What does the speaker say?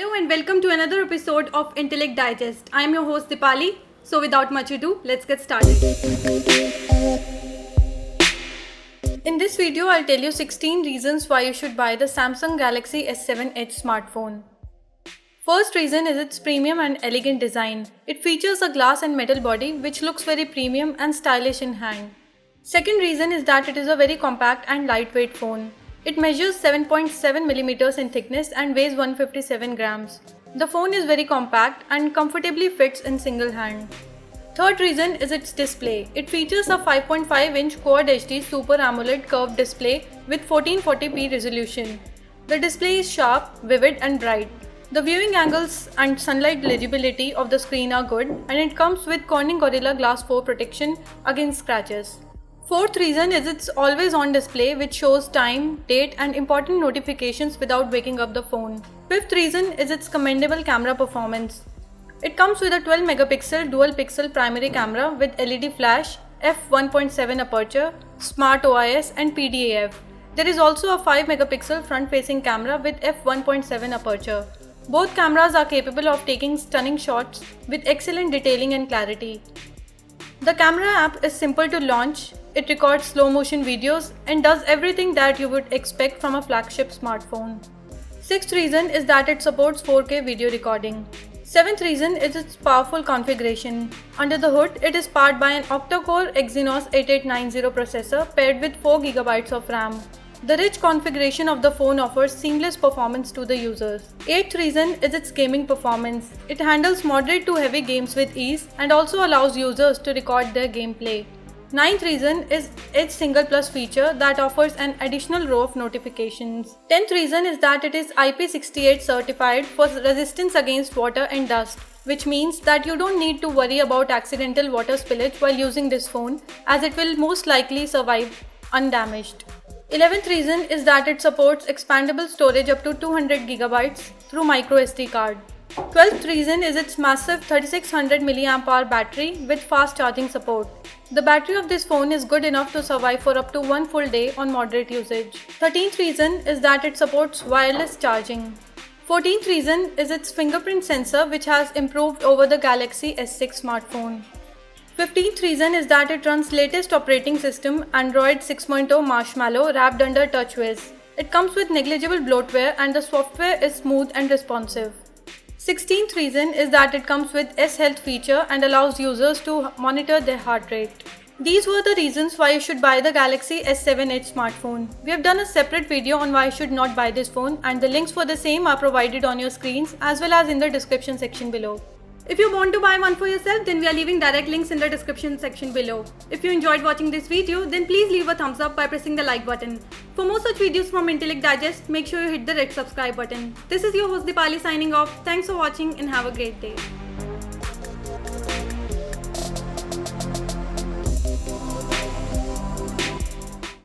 Hello and welcome to another episode of Intellect Digest. I am your host Dipali. So without much ado, let's get started. In this video, I'll tell you 16 reasons why you should buy the Samsung Galaxy S7 Edge smartphone. First reason is its premium and elegant design. It features a glass and metal body which looks very premium and stylish in hand. Second reason is that it is a very compact and lightweight phone. It measures 7.7mm in thickness and weighs 157 grams. The phone is very compact and comfortably fits in single hand. Third reason is its display. It features a 5.5-inch Quad HD Super AMOLED curved display with 1440p resolution. The display is sharp, vivid and bright. The viewing angles and sunlight legibility of the screen are good, and it comes with Corning Gorilla Glass 4 protection against scratches. Fourth reason is its always-on display which shows time, date and important notifications without waking up the phone. Fifth reason is its commendable camera performance. It comes with a 12-megapixel dual-pixel primary camera with LED flash, f1.7 aperture, Smart OIS and PDAF. There is also a 5-megapixel front-facing camera with f1.7 aperture. Both cameras are capable of taking stunning shots with excellent detailing and clarity. The camera app is simple to launch. It records slow-motion videos and does everything that you would expect from a flagship smartphone. Sixth reason is that it supports 4K video recording. Seventh reason is its powerful configuration. Under the hood, it is powered by an octa-core Exynos 8890 processor paired with 4GB of RAM. The rich configuration of the phone offers seamless performance to the users. Eighth reason is its gaming performance. It handles moderate to heavy games with ease and also allows users to record their gameplay. Ninth reason is its Single Plus feature that offers an additional row of notifications. 10th reason is that it is IP68 certified for resistance against water and dust, which means that you don't need to worry about accidental water spillage while using this phone, as it will most likely survive undamaged. 11th reason is that it supports expandable storage up to 200GB through microSD card. 12th reason is its massive 3600 mAh battery with fast charging support. The battery of this phone is good enough to survive for up to one full day on moderate usage. 13th reason is that it supports wireless charging. 14th reason is its fingerprint sensor which has improved over the Galaxy S6 smartphone. 15th reason is that it runs latest operating system Android 6.0 Marshmallow wrapped under TouchWiz. It comes with negligible bloatware and the software is smooth and responsive. 16th reason is that it comes with S-Health feature and allows users to monitor their heart rate. These were the reasons why you should buy the Galaxy S7 Edge smartphone. We have done a separate video on why you should not buy this phone, and the links for the same are provided on your screens as well as in the description section below. If you want to buy one for yourself, then we are leaving direct links in the description section below. If you enjoyed watching this video, then please leave a thumbs up by pressing the like button. For more such videos from Intellect Digest, make sure you hit the red subscribe button. This is your host Dipali signing off. Thanks for watching and have a great day.